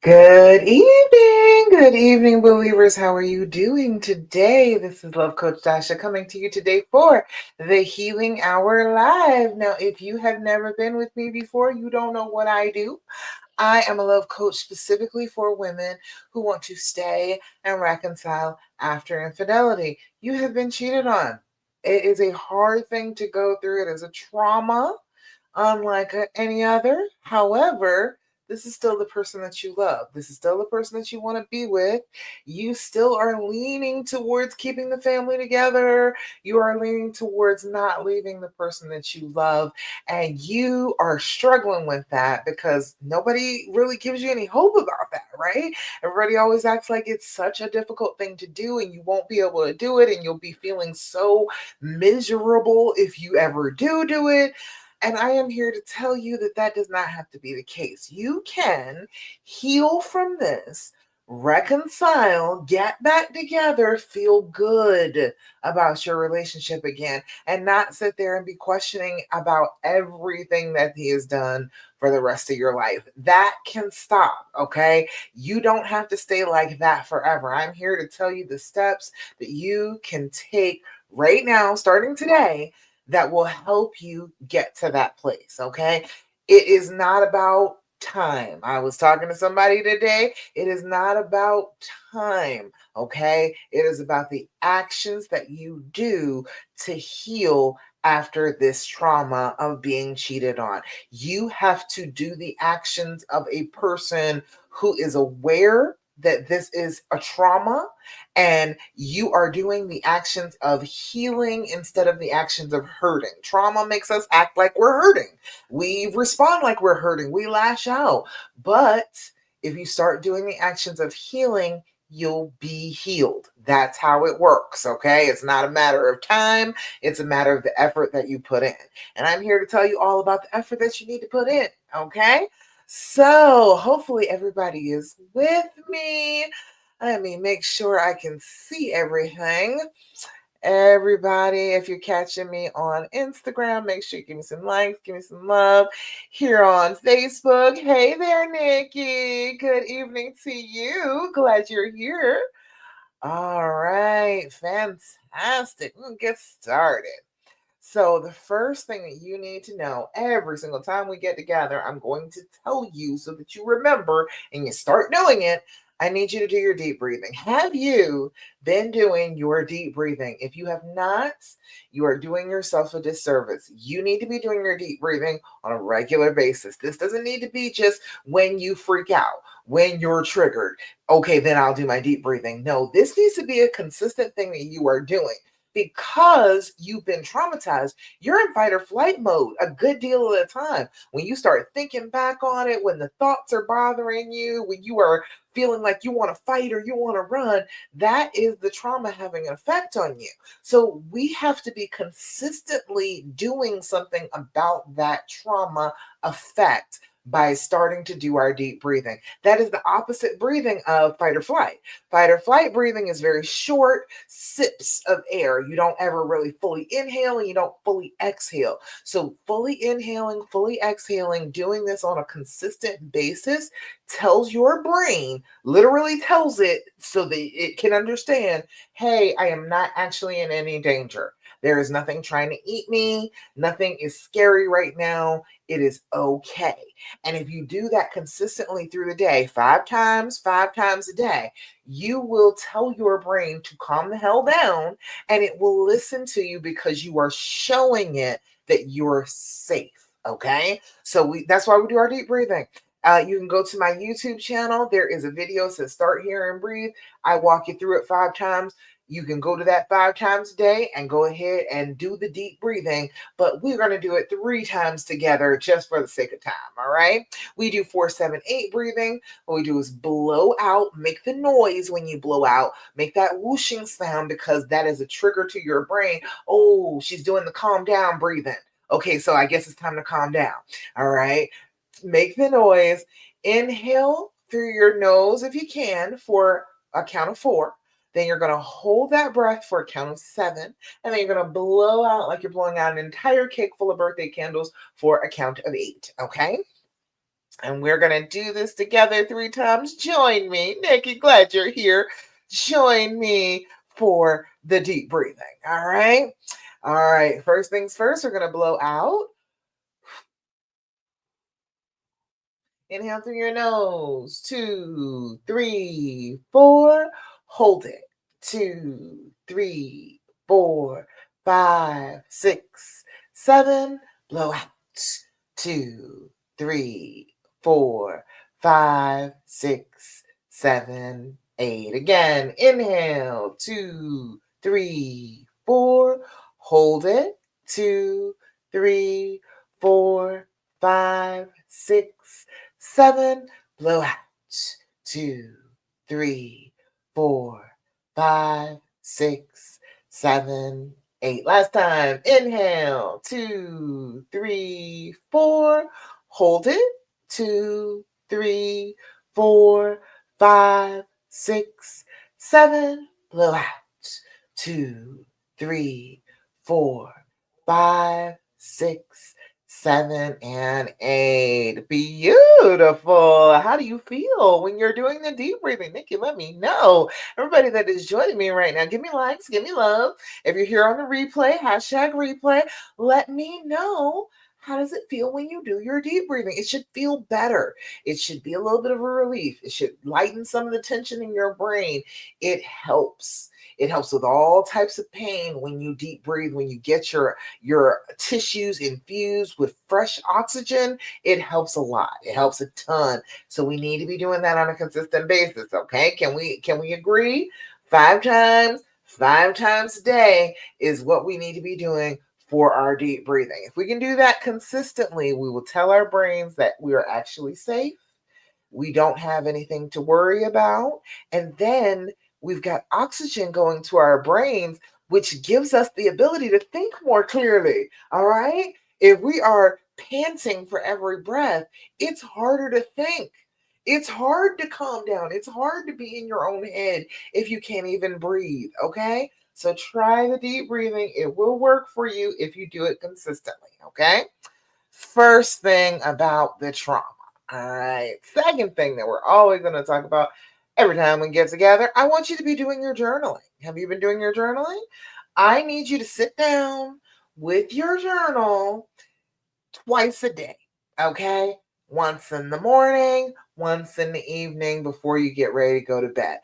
Good evening, believers. How are you doing today? This is Love Coach Dasha coming to you today for the Healing Hour Live. Now, if you have never been with me before, you don't know what I do. I am a love coach specifically for women who want to stay and reconcile after infidelity. You have been cheated on. It is a hard thing to go through. It is a trauma unlike any other. However, this is still the person that you love. This is still the person that you want to be with. You still are leaning towards keeping the family together. You are leaning towards not leaving the person that you love. And you are struggling with that because nobody really gives you any hope about that, right? Everybody always acts like it's such a difficult thing to do and you won't be able to do it. And you'll be feeling so miserable if you ever do it. And I am here to tell you that that does not have to be the case. You can heal from this, reconcile, get back together, feel good about your relationship again, and not sit there and be questioning about everything that he has done for the rest of your life. That can stop, okay? You don't have to stay like that forever. I'm here to tell you the steps that you can take right now, starting today, that will help you get to that place. Okay. It is not about time. I was talking to somebody today. It is not about time. Okay. It is about the actions that you do to heal after this trauma of being cheated on. You have to do the actions of a person who is aware that this is a trauma and you are doing the actions of healing instead of the actions of hurting. Trauma makes us act like we're hurting. We respond like we're hurting. We lash out. But if you start doing the actions of healing, you'll be healed. That's how it works, okay? It's not a matter of time, it's a matter of the effort that you put in. And I'm here to tell you all about the effort that you need to put in, okay? So, hopefully, everybody is with me. Let me make sure I can see everything. Everybody, if you're catching me on Instagram, make sure you give me some likes, give me some love. Here on Facebook, hey there, Nikki. Good evening to you. Glad you're here. All right, fantastic. We'll get started. So, the first thing that you need to know every single time we get together, I'm going to tell you so that you remember and you start doing it. I need you to do your deep breathing. Have you been doing your deep breathing? If you have not, you are doing yourself a disservice. You need to be doing your deep breathing on a regular basis. This doesn't need to be just when you freak out, when you're triggered. Okay, then I'll do my deep breathing. No, this needs to be a consistent thing that you are doing because you've been traumatized. You're in fight or flight mode a good deal of the time. When you start thinking back on it, when the thoughts are bothering you, when you are feeling like you want to fight or you want to run, that is the trauma having an effect on you. So we have to be consistently doing something about that trauma effect by starting to do our deep breathing. That is the opposite breathing of fight or flight. Fight or flight breathing is very short sips of air. You don't ever really fully inhale and you don't fully exhale. So, fully inhaling, fully exhaling, doing this on a consistent basis tells your brain, literally tells it so that it can understand, hey, I am not actually in any danger. There is nothing trying to eat me. Nothing is scary right now. It is okay. And if you do that consistently through the day, five times a day, you will tell your brain to calm the hell down and it will listen to you because you are showing it that you're safe. Okay. So that's why we do our deep breathing. You can go to my YouTube channel. There is a video that says start here and breathe. I walk you through it 5 times. You can go to that 5 times a day and go ahead and do the deep breathing, but we're going to do it 3 times together just for the sake of time. All right. We do 4-7-8 breathing. What we do is blow out, make the noise when you blow out, make that whooshing sound because that is a trigger to your brain. Oh, she's doing the calm down breathing. Okay, so I guess it's time to calm down. All right. Make the noise. Inhale through your nose if you can for a count of 4. Then you're going to hold that breath for a count of 7. And then you're going to blow out like you're blowing out an entire cake full of birthday candles for a count of 8. Okay? And we're going to do this together 3 times. Join me. Nikki, glad you're here. Join me for the deep breathing. All right. All right. First things first, we're going to blow out. Inhale through your nose. 2, 3, 4. Hold it. 2, 3, 4, 5, 6, 7. Blow out. 2, 3, 4, 5, 6, 7, 8. Again, inhale. 2, 3, 4. Hold it. 2, 3, 4, 5, 6, 7. Blow out. 2, 3, 4, 5, 6, 7, 8. Last time. Inhale. 2, 3, 4. Hold it. 2, 3, 4, 5, 6, 7. Blow out. 2, 3, 4, 5, 6, 7, and 8. Beautiful. How do you feel when you're doing the deep breathing? Nikki, let me know. Everybody that is joining me right now, give me likes, give me love. If you're here on the replay, hashtag replay, let me know. How does it feel when you do your deep breathing? It should feel better. It should be a little bit of a relief. It should lighten some of the tension in your brain. It helps. It helps with all types of pain when you deep breathe, when you get your tissues infused with fresh oxygen. It helps a lot. It helps a ton. So we need to be doing that on a consistent basis. Okay. Can we agree? 5 times a day is what we need to be doing for our deep breathing. If we can do that consistently, we will tell our brains that we are actually safe. We don't have anything to worry about. And then we've got oxygen going to our brains, which gives us the ability to think more clearly. All right. If we are panting for every breath, it's harder to think. It's hard to calm down. It's hard to be in your own head if you can't even breathe. Okay. So try the deep breathing. It will work for you if you do it consistently. Okay. First thing about the trauma. All right. Second thing that we're always going to talk about every time we get together, I want you to be doing your journaling. Have you been doing your journaling? I need you to sit down with your journal twice a day. Okay. Once in the morning, once in the evening before you get ready to go to bed.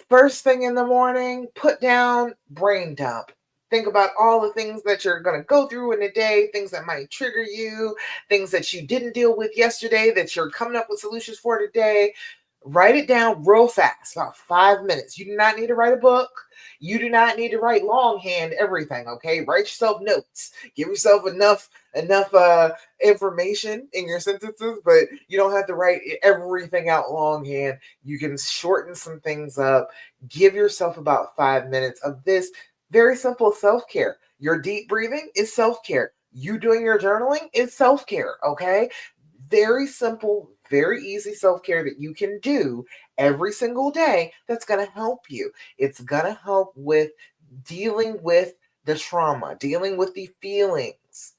First thing in the morning, put down brain dump. Think about all the things that you're going to go through in a day, things that might trigger you, things that you didn't deal with yesterday that you're coming up with solutions for today. Write it down real fast, about 5 minutes. You do not need to write a book. You do not need to write longhand everything, okay? Write yourself notes. Give yourself enough information in your sentences, but you don't have to write everything out longhand. You can shorten some things up. Give yourself about 5 minutes of this very simple self-care. Your deep breathing is self-care. You doing your journaling is self-care, okay? Very simple, very easy self-care that you can do every single day that's going to help you. It's going to help with dealing with the trauma, dealing with the feelings,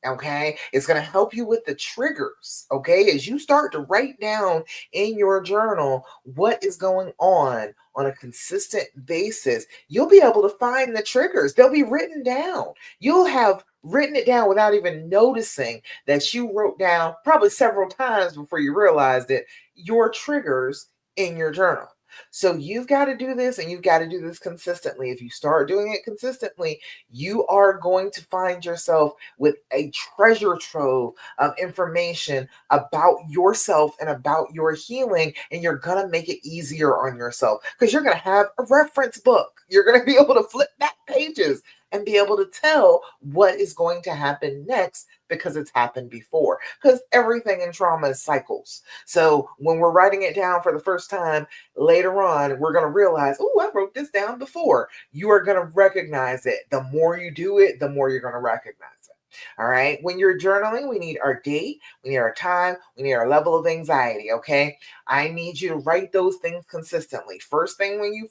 okay? It's going to help you with the triggers, okay? As you start to write down in your journal what is going on a consistent basis, you'll be able to find the triggers. They'll be written down. You'll have written it down without even noticing that you wrote down probably several times before you realized it, your triggers in your journal. So you've got to do this and you've got to do this consistently. If you start doing it consistently, you are going to find yourself with a treasure trove of information about yourself and about your healing. And you're going to make it easier on yourself because you're going to have a reference book. You're going to be able to flip back pages and be able to tell what is going to happen next because it's happened before. Because everything in trauma is cycles. So when we're writing it down for the first time, later on, we're going to realize, oh, I wrote this down before. You are going to recognize it. The more you do it, the more you're going to recognize it. All right. When you're journaling, we need our date, we need our time, we need our level of anxiety. Okay. I need you to write those things consistently. First thing when you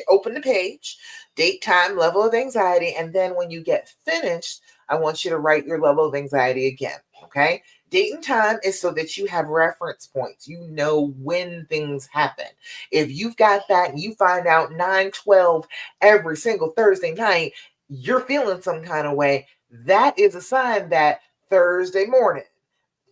open the page, date, time, level of anxiety. And then when you get finished, I want you to write your level of anxiety again. Okay. Date and time is so that you have reference points. You know when things happen. If you've got that and you find out 9:12 every single Thursday night, you're feeling some kind of way. That is a sign that Thursday morning,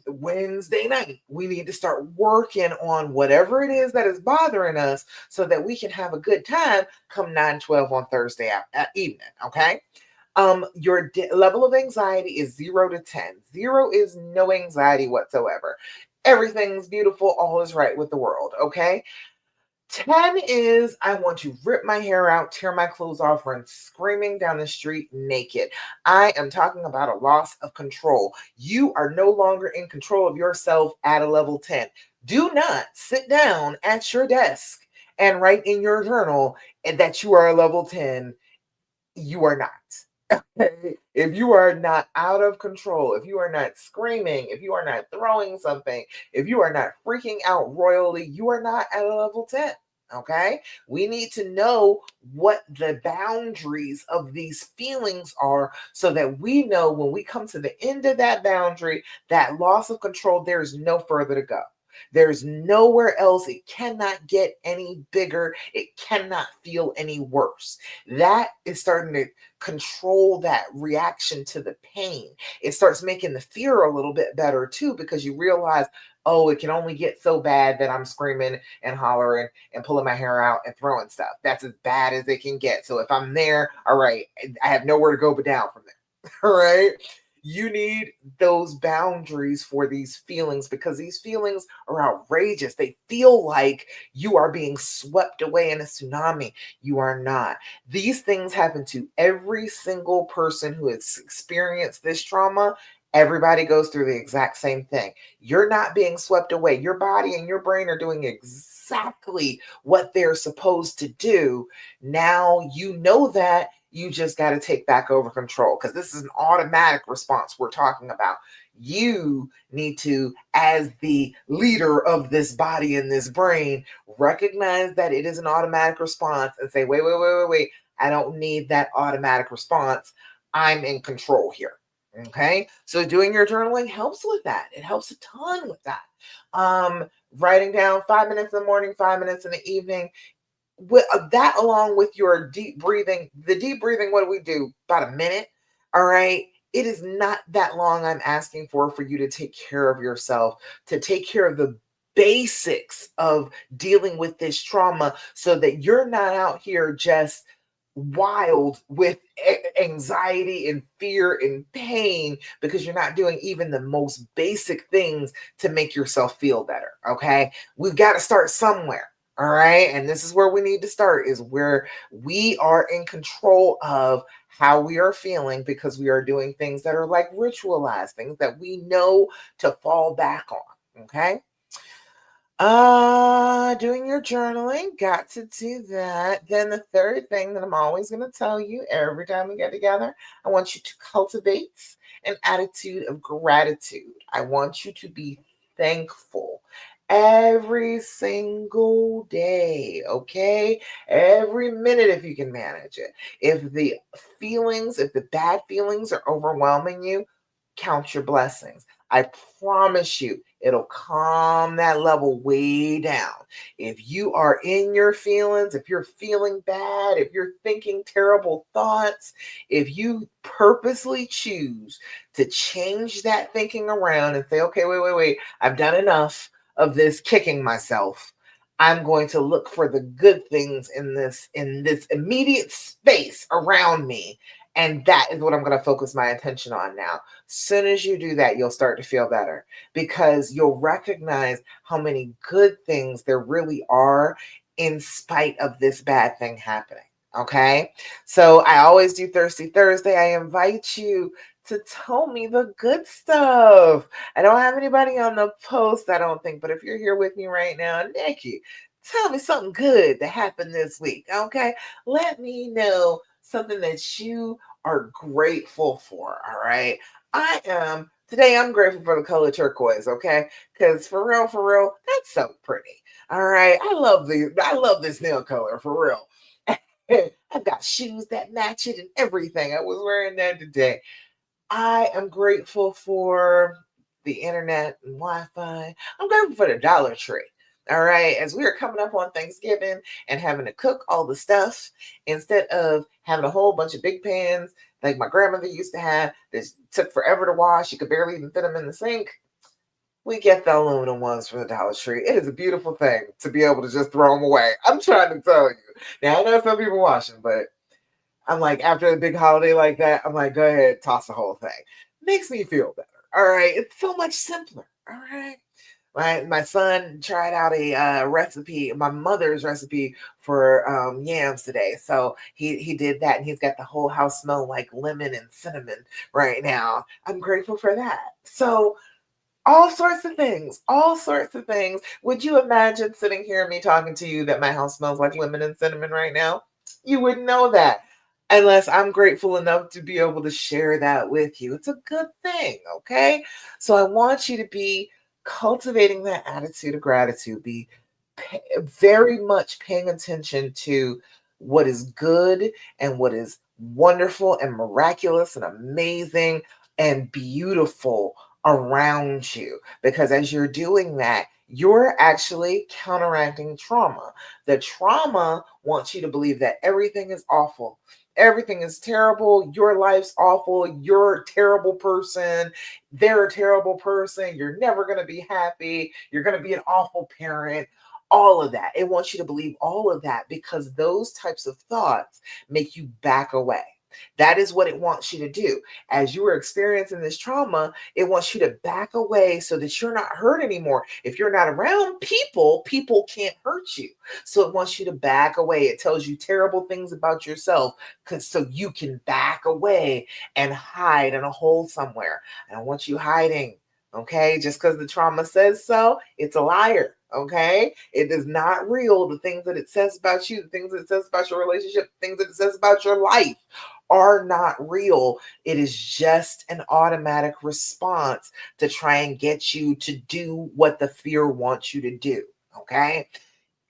Wednesday night, we need to start working on whatever it is that is bothering us so that we can have a good time come 9:12 on Thursday evening. Okay. Your level of anxiety is 0 to 10. Zero is no anxiety whatsoever. Everything's beautiful, all is right with the world. Okay. 10 is I want to rip my hair out, tear my clothes off, run screaming down the street naked. I am talking about a loss of control. You are no longer in control of yourself at a level 10. Do not sit down at your desk and write in your journal that you are a level 10. You are not. If you are not out of control, if you are not screaming, if you are not throwing something, if you are not freaking out royally, you are not at a level 10. Okay. We need to know what the boundaries of these feelings are so that we know when we come to the end of that boundary, that loss of control, there's no further to go. There's nowhere else. It cannot get any bigger. It cannot feel any worse. That is starting to control that reaction to the pain. It starts making the fear a little bit better too, because you realize, oh, it can only get so bad that I'm screaming and hollering and pulling my hair out and throwing stuff. That's as bad as it can get. So if I'm there, all right, I have nowhere to go but down from there. All right. You need those boundaries for these feelings because these feelings are outrageous. They feel like you are being swept away in a tsunami. You are not. These things happen to every single person who has experienced this trauma. Everybody goes through the exact same thing. You're not being swept away. Your body and your brain are doing exactly what they're supposed to do. Now you know that. You just got to take back over control because this is an automatic response we're talking about. You need to, as the leader of this body and this brain, recognize that it is an automatic response and say, wait. I don't need that automatic response. I'm in control here. Okay. So doing your journaling helps with that. It helps a ton with that. Writing down 5 minutes in the morning, 5 minutes in the evening, with that along with your deep breathing. The deep breathing, what do we do? About a minute. All right. It is not that long I'm asking for you to take care of yourself, to take care of the basics of dealing with this trauma so that you're not out here just wild with anxiety and fear and pain because you're not doing even the most basic things to make yourself feel better. Okay. We've got to start somewhere. All right. And this is where we need to start, is where we are in control of how we are feeling because we are doing things that are like ritualized, things that we know to fall back on. Okay. Doing your journaling, got to do that. Then the third thing that I'm always going to tell you every time we get together, I want you to cultivate an attitude of gratitude. I want you to be thankful every single day, okay? Every minute if you can manage it. If the bad feelings are overwhelming you, count your blessings. I promise you, it'll calm that level way down. If you are in your feelings, if you're feeling bad, if you're thinking terrible thoughts, if you purposely choose to change that thinking around and say, okay, wait, I've done enough of this kicking myself. I'm going to look for the good things in this immediate space around me. And that is what I'm going to focus my attention on now. Soon as you do that, you'll start to feel better because you'll recognize how many good things there really are in spite of this bad thing happening. Okay. So I always do Thirsty Thursday. I invite you to tell me the good stuff. I don't have anybody on the post, I don't think, but if you're here with me right now, Nikki, tell me something good that happened this week. Okay. Let me know something that you are grateful for. All right. I'm grateful for the color turquoise, okay? Because for real, that's so pretty. All right. I love this nail color for real. I've got shoes that match it and everything. I was wearing that today. I am grateful for the internet and Wi-Fi. I'm grateful for the Dollar Tree. All right, as we are coming up on Thanksgiving and having to cook all the stuff instead of having a whole bunch of big pans like my grandmother used to have that took forever to wash, you could barely even fit them in the sink. We get the aluminum ones from the Dollar Tree. It is a beautiful thing to be able to just throw them away. I'm trying to tell you. Now, I know some people wash them, but I'm like, after a big holiday like that, I'm like, go ahead, toss the whole thing. Makes me feel better. All right. It's so much simpler. All right. My son tried out a recipe, my mother's recipe for yams today. So he did that, and he's got the whole house smell like lemon and cinnamon right now. I'm grateful for that. So all sorts of things, all sorts of things. Would you imagine sitting here and me talking to you that my house smells like lemon and cinnamon right now? You wouldn't know that unless I'm grateful enough to be able to share that with you. It's a good thing, okay? So I want you to be cultivating that attitude of gratitude, be very much paying attention to what is good and what is wonderful and miraculous and amazing and beautiful around you. Because as you're doing that, you're actually counteracting trauma. The trauma wants you to believe that everything is awful. Everything is terrible. Your life's awful. You're a terrible person. They're a terrible person. You're never going to be happy. You're going to be an awful parent. All of that. It wants you to believe all of that because those types of thoughts make you back away. That is what it wants you to do. As you are experiencing this trauma, it wants you to back away so that you're not hurt anymore. If you're not around people, people can't hurt you. So it wants you to back away. It tells you terrible things about yourself so you can back away and hide in a hole somewhere. I don't want you hiding. Okay, just because the trauma says so, it's a liar. Okay, it is not real. The things that it says about you, the things that it says about your relationship, the things that it says about your life are not real. It is just an automatic response to try and get you to do what the fear wants you to do. Okay,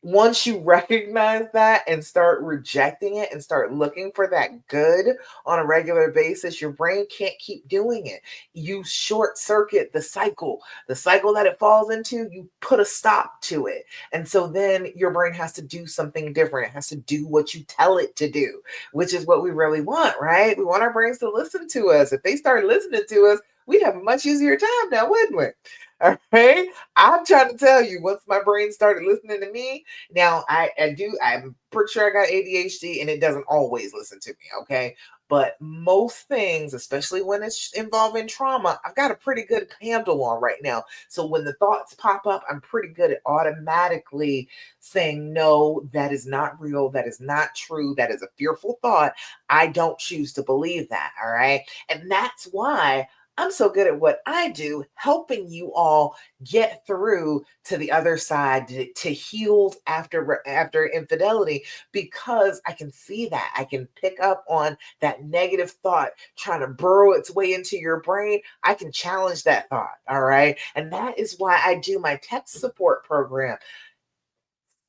once you recognize that and start rejecting it and start looking for that good on a regular basis, your brain can't keep doing it. You short circuit the cycle that it falls into, you put a stop to it. And so then your brain has to do something different. It has to do what you tell it to do, which is what we really want, right? We want our brains to listen to us. If they start listening to us, we'd have a much easier time now, wouldn't we? All right. I'm trying to tell you, once my brain started listening to me, now I'm pretty sure I got ADHD and it doesn't always listen to me. Okay. But most things, especially when it's involving trauma, I've got a pretty good handle on right now. So when the thoughts pop up, I'm pretty good at automatically saying, no, that is not real. That is not true. That is a fearful thought. I don't choose to believe that. All right. And that's why I'm so good at what I do, helping you all get through to the other side, to healed after infidelity, because I can see that. I can pick up on that negative thought trying to burrow its way into your brain. I can challenge that thought. All right. And that is why I do my tech support program.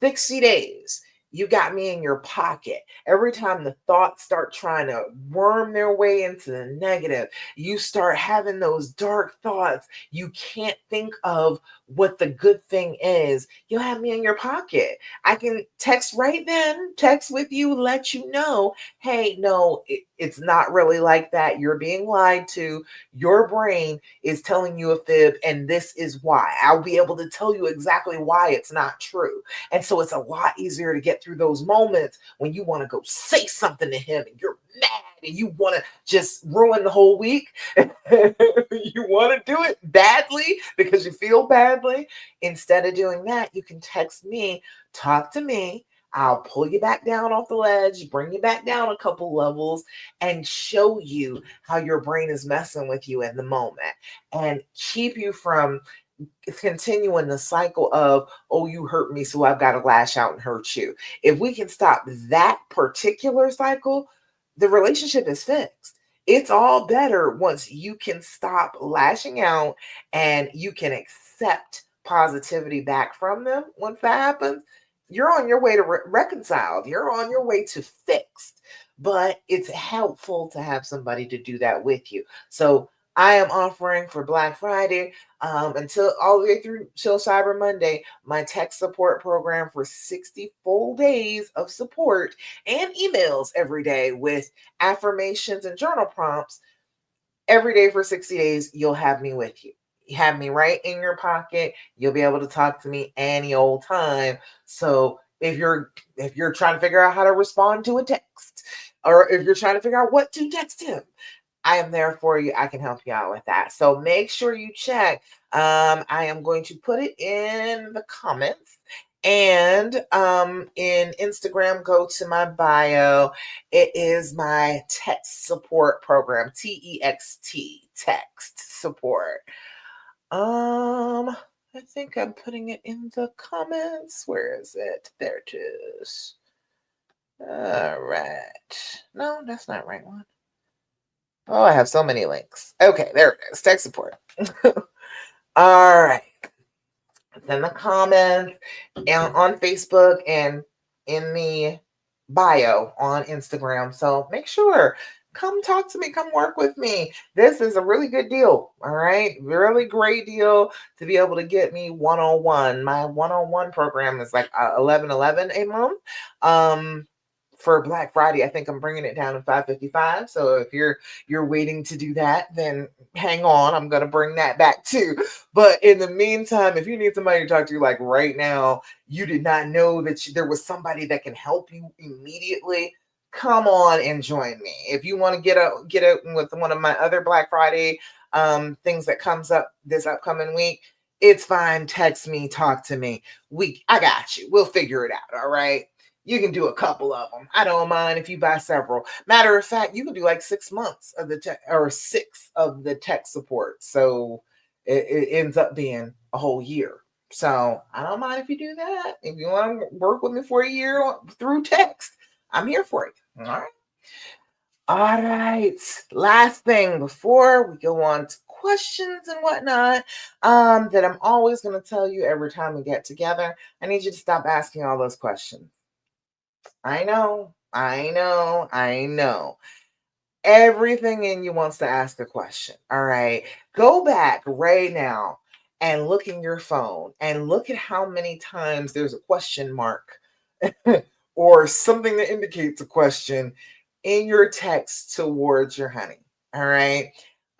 60 days. You got me in your pocket. Every time the thoughts start trying to worm their way into the negative, you start having those dark thoughts. You can't think of what the good thing is. You'll have me in your pocket. I can text right then, text with you, let you know, hey, no, it's not really like that. You're being lied to. Your brain is telling you a fib, and this is why. I'll be able to tell you exactly why it's not true. And so it's a lot easier to get through those moments when you want to go say something to him and you're mad and you want to just ruin the whole week. You want to do it badly because you feel badly. Instead of doing that, you can text me, talk to me. I'll pull you back down off the ledge, bring you back down a couple levels, and show you how your brain is messing with you in the moment and keep you from continuing the cycle of, oh, you hurt me, so I've got to lash out and hurt you. If we can stop that particular cycle, the relationship is fixed. It's all better once you can stop lashing out and you can accept positivity back from them. Once that happens, you're on your way to reconciled. You're on your way to fixed. But it's helpful to have somebody to do that with you. So I am offering for Black Friday until all the way through till Cyber Monday, my tech support program for 60 full days of support and emails every day with affirmations and journal prompts every day for 60 days. You'll have me with you. You have me right in your pocket. You'll be able to talk to me any old time. So if you're trying to figure out how to respond to a text, or if you're trying to figure out what to text him, I am there for you. I can help you out with that. So make sure you check. I am going to put it in the comments. And in Instagram, go to my bio. It is my text support program, TEXT, text support. I think I'm putting it in the comments. Where is it? There it is. All right. No, that's not the right one. Oh, I have so many links. Okay, there it is. Tech support. All right. It's in the comments and on Facebook and in the bio on Instagram. So make sure, come talk to me, come work with me. This is a really good deal. All right. Really great deal to be able to get me 101. My 101 program is like 1111 a month. For Black Friday, I think I'm bringing it down to 555. So if you're waiting to do that, then hang on. I'm going to bring that back too. But in the meantime, if you need somebody to talk to, like right now, you did not know that there was somebody that can help you immediately, come on and join me. If you want to get out with one of my other Black Friday things that comes up this upcoming week, it's fine. Text me, talk to me. I got you. We'll figure it out. All right. You can do a couple of them. I don't mind if you buy several. Matter of fact, you can do like 6 months of the tech, or 6 of the tech support. So it ends up being a whole year. So I don't mind if you do that. If you want to work with me for a year through text, I'm here for you. All right. All right. Last thing before we go on to questions and whatnot, that I'm always going to tell you every time we get together. I need you to stop asking all those questions. I know, I know, I know. Everything in you wants to ask a question. All right. Go back right now and look in your phone and look at how many times there's a question mark or something that indicates a question in your text towards your honey. All right.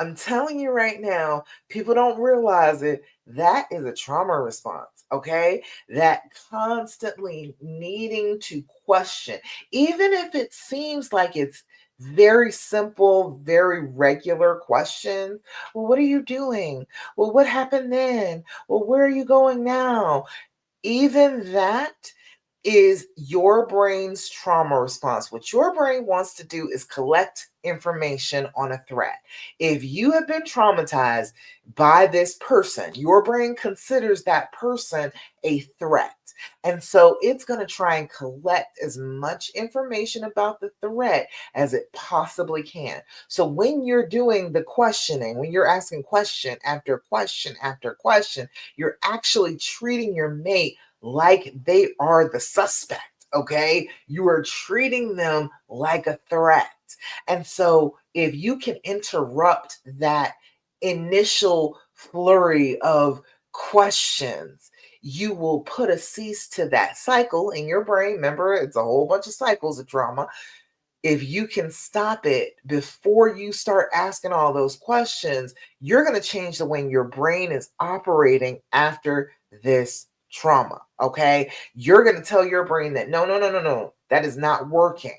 I'm telling you right now, people don't realize it. That is a trauma response. Okay. That constantly needing to question, even if it seems like it's very simple, very regular questions. Well, what are you doing? Well, what happened then? Well, where are you going now? Even that is your brain's trauma response. What your brain wants to do is collect information on a threat. If you have been traumatized by this person, your brain considers that person a threat. And so it's going to try and collect as much information about the threat as it possibly can. So when you're doing the questioning, when you're asking question after question after question, you're actually treating your mate like they are the suspect. Okay. You are treating them like a threat. And so if you can interrupt that initial flurry of questions, you will put a cease to that cycle in your brain. Remember, it's a whole bunch of cycles of trauma. If you can stop it before you start asking all those questions, you're going to change the way your brain is operating after this trauma. Okay. You're going to tell your brain that no, no, no, no, no, that is not working.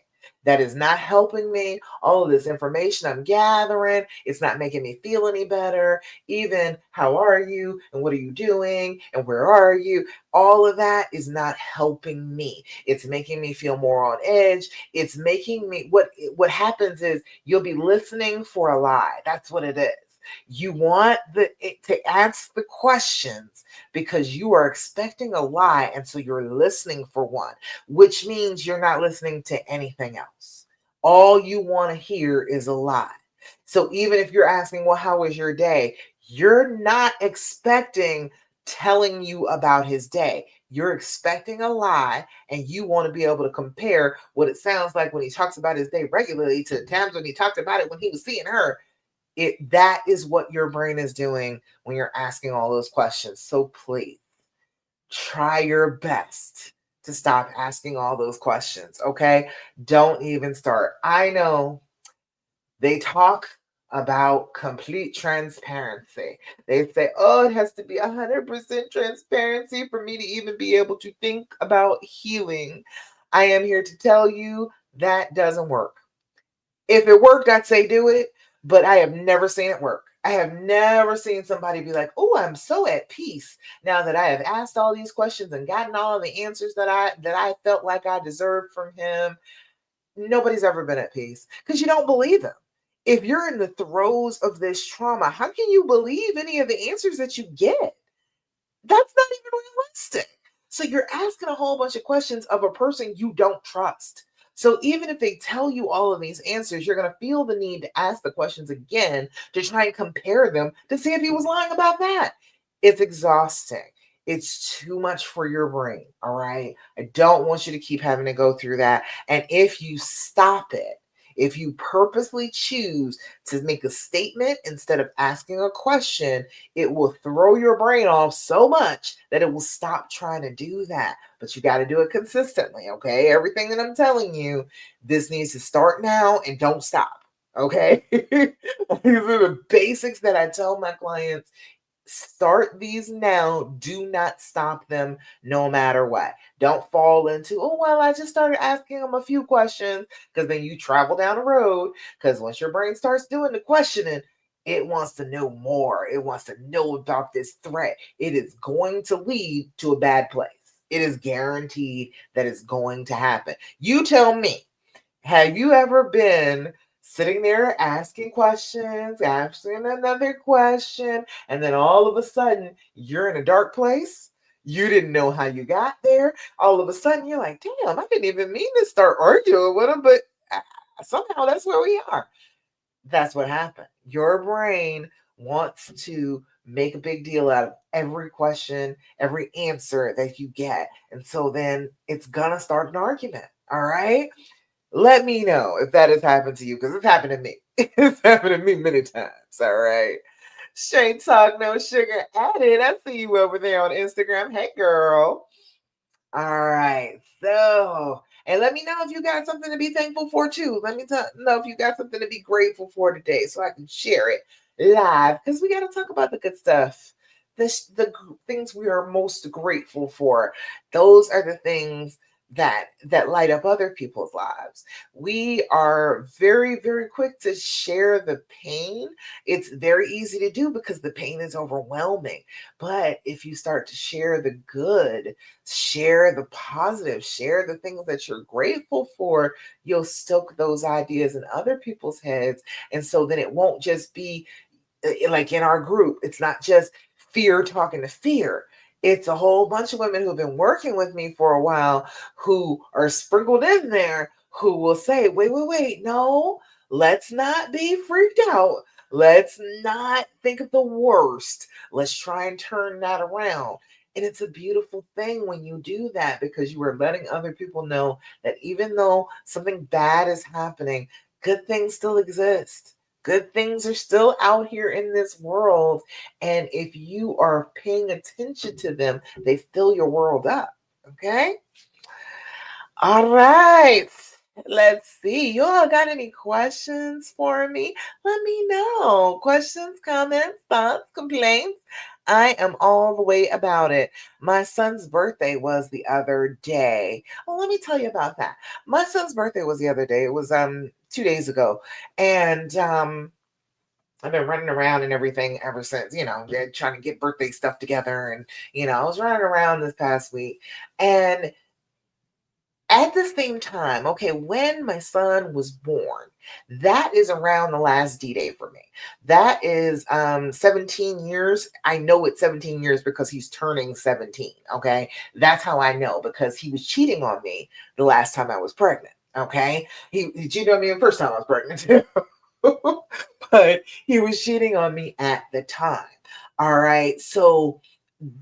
That is not helping me. All of this information I'm gathering, it's not making me feel any better. Even how are you and what are you doing and where are you? All of that is not helping me. It's making me feel more on edge. It's making me, what happens is you'll be listening for a lie. That's what it is. You want to ask the questions because you are expecting a lie, and so you're listening for one, which means you're not listening to anything else. All you want to hear is a lie. So even if you're asking, well, how was your day? You're not expecting telling you about his day. You're expecting a lie, and you want to be able to compare what it sounds like when he talks about his day regularly to the times when he talked about it when he was seeing her. That is what your brain is doing when you're asking all those questions. So please try your best to stop asking all those questions, okay? Don't even start. I know they talk about complete transparency. They say, oh, it has to be 100% transparency for me to even be able to think about healing. I am here to tell you that doesn't work. If it worked, I'd say do it, but I have never seen it work. I have never seen somebody be like, "Oh, I'm so at peace now that I have asked all these questions and gotten all of the answers that I felt like I deserved from him." Nobody's ever been at peace because you don't believe him. If you're in the throes of this trauma, how can you believe any of the answers that you get? That's not even realistic. So you're asking a whole bunch of questions of a person you don't trust. So even if they tell you all of these answers, you're going to feel the need to ask the questions again to try and compare them to see if he was lying about that. It's exhausting. It's too much for your brain. All right. I don't want you to keep having to go through that. And if you stop it, if you purposely choose to make a statement instead of asking a question, it will throw your brain off so much that it will stop trying to do that. But you got to do it consistently, okay? Everything that I'm telling you, this needs to start now and don't stop, okay? These are the basics that I tell my clients. Start these now. Do not stop them no matter what. Don't fall into, oh, well, I just started asking them a few questions, because then you travel down the road. Because once your brain starts doing the questioning, it wants to know more. It wants to know about this threat. It is going to lead to a bad place. It is guaranteed that it's going to happen. You tell me, have you ever been sitting there asking questions, asking another question, and then all of a sudden you're in a dark place? You didn't know how you got there. All of a sudden you're like, damn, I didn't even mean to start arguing with him, but somehow that's where we are. That's what happened. Your brain wants to make a big deal out of every question, every answer that you get. And so then it's going to start an argument. All right. Let me know if that has happened to you, because it's happened to me. It's happened to me many times. All right. Straight talk, no sugar added. I see you over there on Instagram. Hey, girl. All right. So, and let me know if you got something to be thankful for too. Let me know if you got something to be grateful for today so I can share it live, because we got to talk about the good stuff. The things we are most grateful for. Those are the things that light up other people's lives. We are very, very quick to share the pain. It's very easy to do because the pain is overwhelming. But if you start to share the good, share the positive, share the things that you're grateful for, you'll stoke those ideas in other people's heads. And so then it won't just be like in our group, it's not just fear talking to fear. It's a whole bunch of women who've been working with me for a while who are sprinkled in there who will say, wait, no, let's not be freaked out. Let's not think of the worst. Let's try and turn that around. And it's a beautiful thing when you do that, because you are letting other people know that even though something bad is happening, good things still exist. Good things are still out here in this world. And if you are paying attention to them, they fill your world up. Okay. All right. Let's see. You all got any questions for me? Let me know. Questions, comments, thoughts, complaints. I am all the way about it. My son's birthday was the other day. Oh, let me tell you about that. My son's birthday was the other day. It was 2 days ago. And I've been running around and everything ever since, trying to get birthday stuff together. And, I was running around this past week. And at the same time, okay, when my son was born, that is around the last D-Day for me. That is 17 years. I know it's 17 years because he's turning 17. Okay. That's how I know, because he was cheating on me the last time I was pregnant. Okay. He cheated on me the first time I was pregnant too. But he was cheating on me at the time. All right. So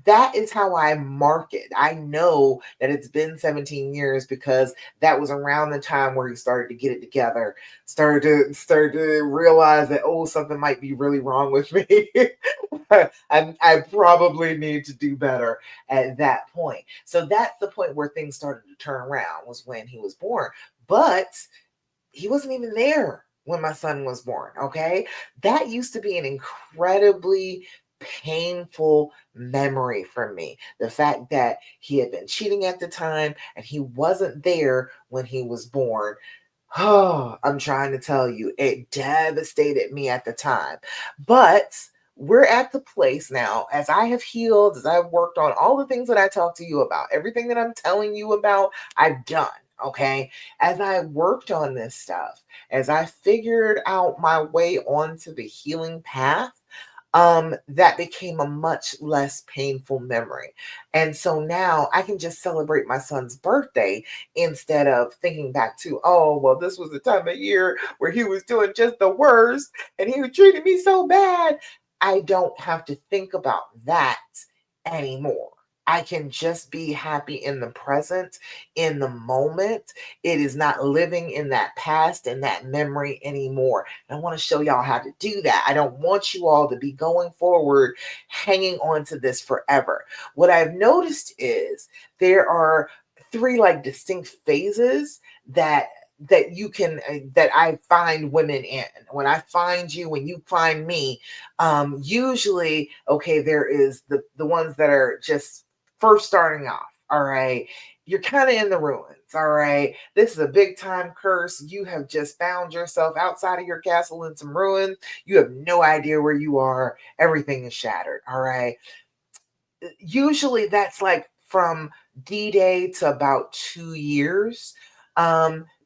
that is how I mark it. I know that it's been 17 years because that was around the time where he started to get it together, started to realize that, oh, something might be really wrong with me. I probably need to do better at that point. So that's the point where things started to turn around, was when he was born. But he wasn't even there when my son was born. Okay. That used to be an incredibly painful memory for me. The fact that he had been cheating at the time and he wasn't there when he was born. Oh, I'm trying to tell you, it devastated me at the time. But we're at the place now, as I have healed, as I've worked on all the things that I talked to you about, everything that I'm telling you about, I've done. Okay. As I worked on this stuff, as I figured out my way onto the healing path, that became a much less painful memory. And so now I can just celebrate my son's birthday instead of thinking back to, oh, well, this was the time of year where he was doing just the worst and he was treating me so bad. I don't have to think about that anymore. I can just be happy in the present, in the moment. It is not living in that past and that memory anymore. And I want to show y'all how to do that. I don't want you all to be going forward, hanging on to this forever. What I've noticed is there are three like distinct phases that you can that I find women in. When I find you, when you find me, usually, okay, there is the ones that are just first starting off. All right, you're kind of in the ruins. All right, this is a big time curse. You have just found yourself outside of your castle in some ruins. You have no idea where you are. Everything is shattered. All right, usually that's like from D-Day to about 2 years.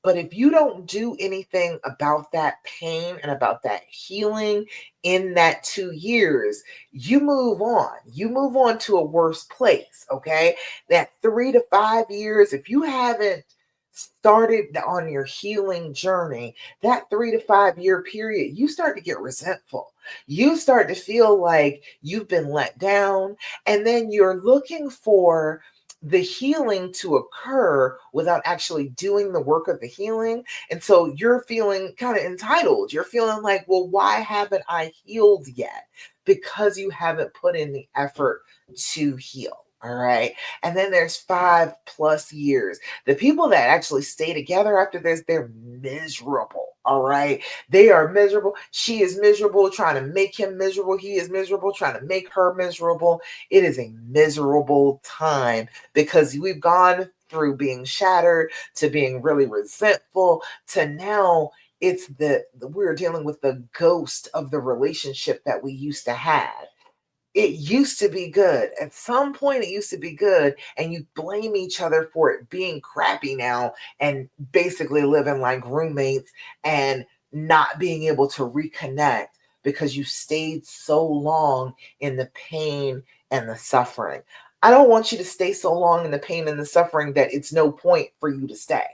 But if you don't do anything about that pain and about that healing in that 2 years, you move on. You move on to a worse place. Okay. That 3 to 5 years, if you haven't started on your healing journey, that 3 to 5 year period, you start to get resentful. You start to feel like you've been let down, and then you're looking for the healing to occur without actually doing the work of the healing. And so you're feeling kind of entitled. You're feeling like, well, why haven't I healed yet? Because you haven't put in the effort to heal. All right. And then there's 5+ years. The people that actually stay together after this, they're miserable. All right. They are miserable. She is miserable, trying to make him miserable. He is miserable, trying to make her miserable. It is a miserable time because we've gone through being shattered to being really resentful to now it's we're dealing with the ghost of the relationship that we used to have. It used to be good. At some point, it used to be good, and you blame each other for it being crappy now and basically living like roommates and not being able to reconnect because you stayed so long in the pain and the suffering. I don't want you to stay so long in the pain and the suffering that it's no point for you to stay.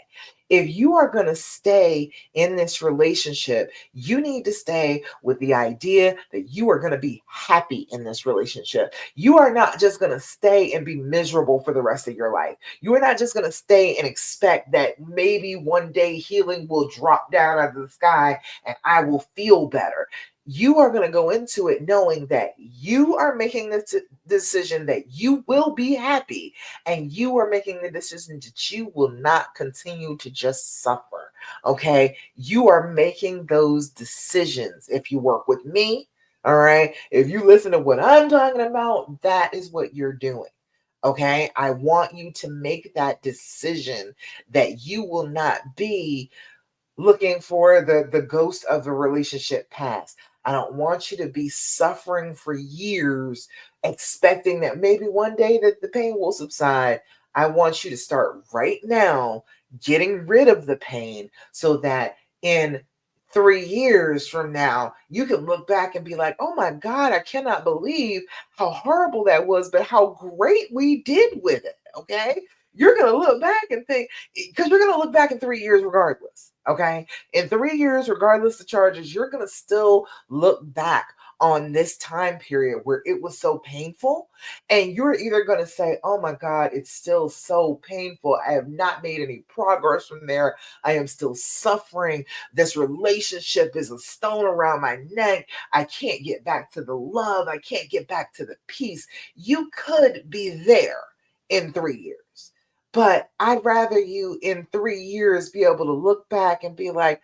If you are going to stay in this relationship, you need to stay with the idea that you are going to be happy in this relationship. You are not just going to stay and be miserable for the rest of your life. You are not just going to stay and expect that maybe one day healing will drop down out of the sky and I will feel better. You are going to go into it knowing that you are making this decision that you will be happy, and you are making the decision that you will not continue to just suffer. Okay. You are making those decisions. If you work with me, all right, if you listen to what I'm talking about, that is what you're doing. Okay. I want you to make that decision that you will not be looking for the ghost of the relationship past. I don't want you to be suffering for years, expecting that maybe one day that the pain will subside. I want you to start right now getting rid of the pain so that in 3 years from now, you can look back and be like, oh my God, I cannot believe how horrible that was, but how great we did with it. Okay. You're going to look back and think, because you're going to look back in 3 years regardless. Okay. In 3 years, regardless of charges, you're going to still look back on this time period where it was so painful. And you're either going to say, oh my God, it's still so painful. I have not made any progress from there. I am still suffering. This relationship is a stone around my neck. I can't get back to the love. I can't get back to the peace. You could be there in 3 years. But I'd rather you in 3 years be able to look back and be like,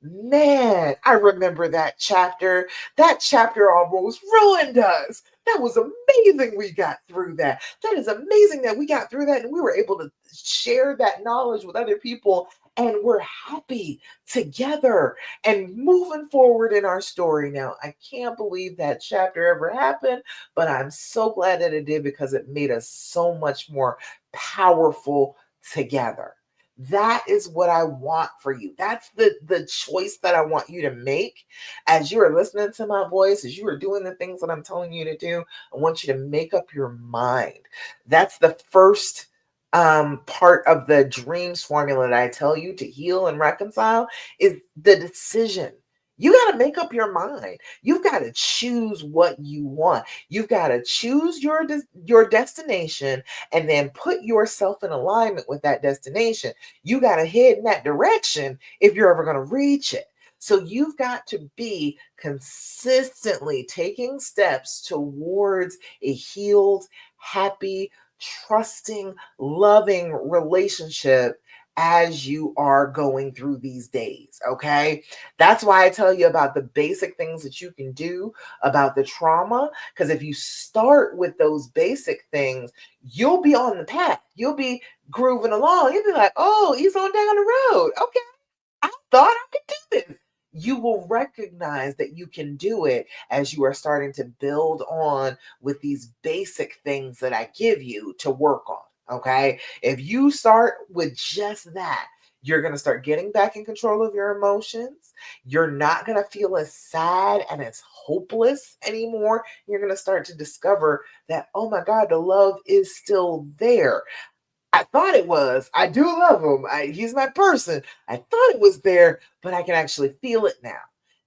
man, I remember that chapter. That chapter almost ruined us. That was amazing we got through that. That is amazing that we got through that and we were able to share that knowledge with other people and we're happy together and moving forward in our story now. I can't believe that chapter ever happened, but I'm so glad that it did because it made us so much more powerful together. That is what I want for you. That's the choice that I want you to make as you are listening to my voice, as you are doing the things that I'm telling you to do. I want you to make up your mind. That's the first part of the dreams formula that I tell you to heal and reconcile is the decision. You got to make up your mind. You've got to choose what you want. You've got to choose your destination and then put yourself in alignment with that destination. You got to head in that direction if you're ever going to reach it. So you've got to be consistently taking steps towards a healed, happy, trusting, loving relationship as you are going through these days. Okay. That's why I tell you about the basic things that you can do about the trauma. Because if you start with those basic things, you'll be on the path. You'll be grooving along. You'll be like, oh, he's on down the road. Okay. I thought I could do this. You will recognize that you can do it as you are starting to build on with these basic things that I give you to work on. Okay. If you start with just that, you're going to start getting back in control of your emotions. You're not going to feel as sad and as hopeless anymore. You're going to start to discover that, oh my God, the love is still there. I thought it was. I do love him. He's my person. I thought it was there, but I can actually feel it now.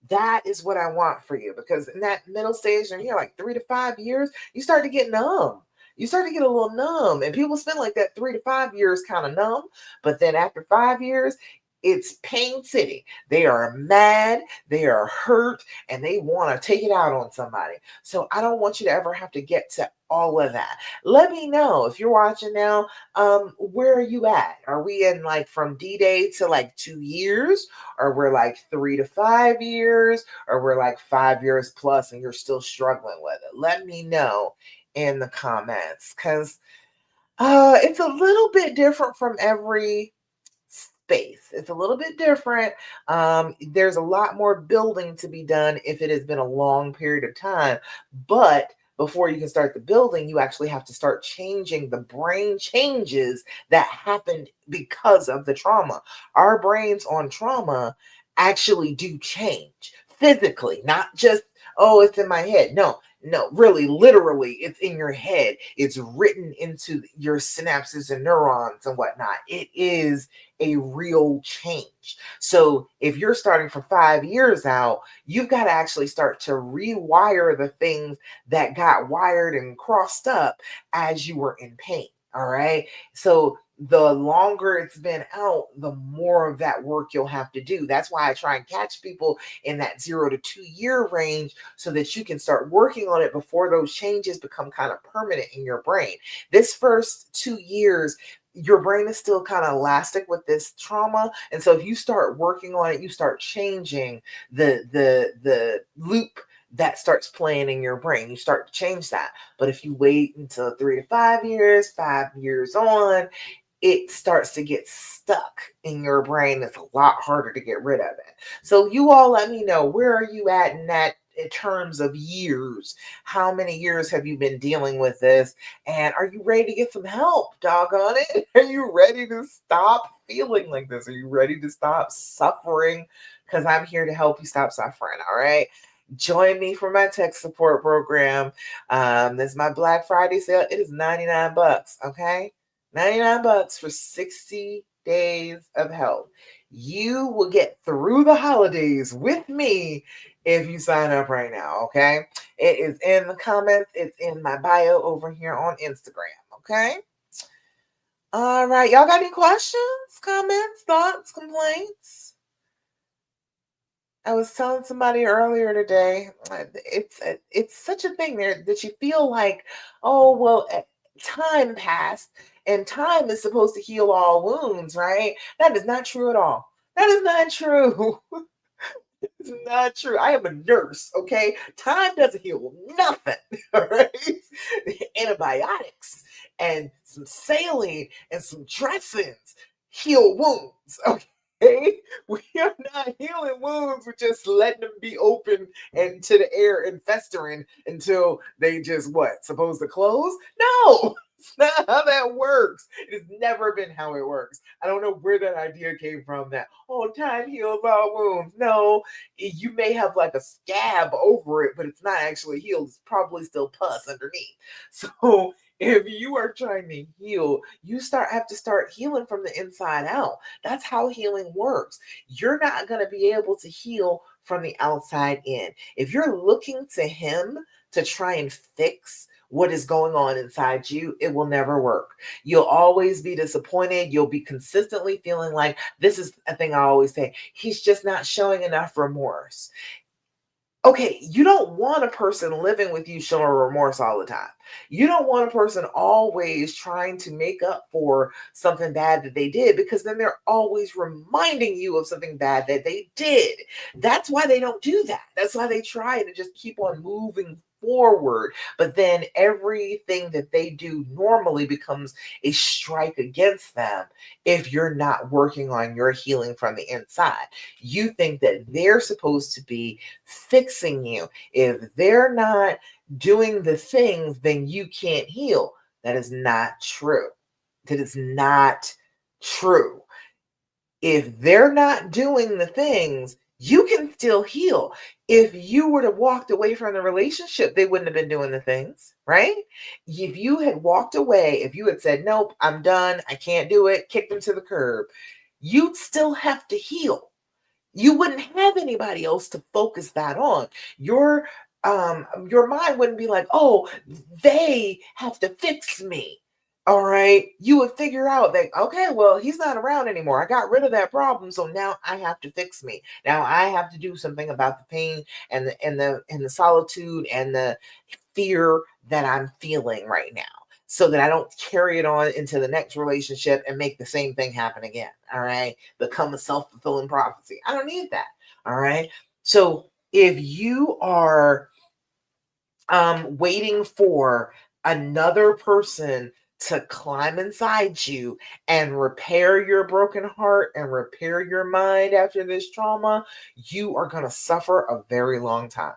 That is what I want for you because in that middle stage, and you're like 3 to 5 years, you start to get numb. You start to get a little numb, and people spend like that 3 to 5 years kind of numb. But then after 5 years, it's pain city. They are mad, they are hurt, and they want to take it out on somebody. So I don't want you to ever have to get to all of that. Let me know if you're watching now. Where are you at? Are we in like from D-Day to like 2 years, or we're like 3 to 5 years, or we're like 5 years plus and you're still struggling with it? Let me know in the comments because it's a little bit different from every space. It's a little bit different. There's a lot more building to be done if it has been a long period of time. But before you can start the building, you actually have to start changing the brain changes that happened because of the trauma. Our brains on trauma actually do change physically, not just, oh, it's in my head. No, no, really, literally, it's in your head. It's written into your synapses and neurons and whatnot. It is a real change. So if you're starting from 5 years out, you've got to actually start to rewire the things that got wired and crossed up as you were in pain. All right. So the longer it's been out, the more of that work you'll have to do. That's why I try and catch people in that 0 to 2 year range so that you can start working on it before those changes become kind of permanent in your brain. This first 2 years, your brain is still kind of elastic with this trauma. And so if you start working on it, you start changing the loop that starts playing in your brain. You start to change that. But if you wait until 3 to 5 years, 5 years on, it starts to get stuck in your brain. It's a lot harder to get rid of it. So you all let me know, where are you at in that in terms of years? How many years have you been dealing with this? And are you ready to get some help? Doggone it. Are you ready to stop feeling like this? Are you ready to stop suffering? Because I'm here to help you stop suffering. All right. Join me for my tech support program. This is my Black Friday sale. It is $99. Okay. $99 for 60 days of help. You will get through the holidays with me if you sign up right now, okay? It is in the comments, it's in my bio over here on Instagram, okay? All right, y'all got any questions, comments, thoughts, complaints? I was telling somebody earlier today, it's such a thing there that you feel like, oh well, time passed, and time is supposed to heal all wounds, right? That is not true at all. That is not true. It's not true. I am a nurse, okay? Time doesn't heal nothing, all right? Antibiotics and some saline and some dressings heal wounds, okay? We are not healing wounds, we're just letting them be open and to the air and festering until they just what? Supposed to close? No! It's not how that works. It has never been how it works. I don't know where that idea came from that, oh, time heals all wounds. No, you may have like a scab over it, but it's not actually healed. It's probably still pus underneath. So if you are trying to heal, you have to start healing from the inside out. That's how healing works. You're not going to be able to heal from the outside in. If you're looking to him to try and fix what is going on inside you, it will never work. You'll always be disappointed. You'll be consistently feeling like, this is a thing I always say, he's just not showing enough remorse. Okay, you don't want a person living with you showing remorse all the time. You don't want a person always trying to make up for something bad that they did, because then they're always reminding you of something bad that they did. That's why they don't do that. That's why they try to just keep on moving forward. But then everything that they do normally becomes a strike against them if you're not working on your healing from the inside. You think that they're supposed to be fixing you. If they're not doing the things, then you can't heal. That is not true. That is not true. If they're not doing the things, you can still heal. If you were to walked away from the relationship, they wouldn't have been doing the things, right? If you had walked away, if you had said, nope, I'm done, I can't do it, kicked them to the curb, you'd still have to heal. You wouldn't have anybody else to focus that on. Your mind wouldn't be like, oh, they have to fix me. All right, you would figure out that, okay, well, he's not around anymore, I got rid of that problem, so now I have to fix me. Now I have to do something about the pain and the solitude and the fear that I'm feeling right now, so that I don't carry it on into the next relationship and make the same thing happen again. All right. Become a self-fulfilling prophecy. I don't need that. All right. So if you are waiting for another person to climb inside you and repair your broken heart and repair your mind after this trauma, you are going to suffer a very long time.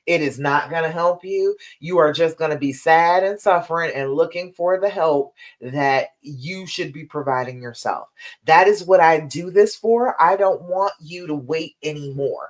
It is not going to help you. You are just going to be sad and suffering and looking for the help that you should be providing yourself. That is what I do this for. I don't want you to wait anymore.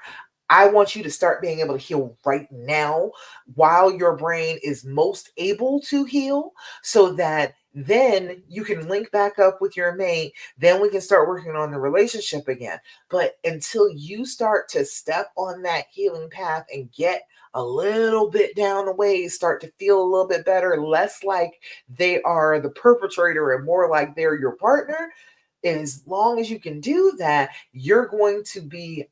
I want you to start being able to heal right now while your brain is most able to heal, so that then you can link back up with your mate. Then we can start working on the relationship again. But until you start to step on that healing path and get a little bit down the way, start to feel a little bit better, less like they are the perpetrator and more like they're your partner, as long as you can do that, you're going to be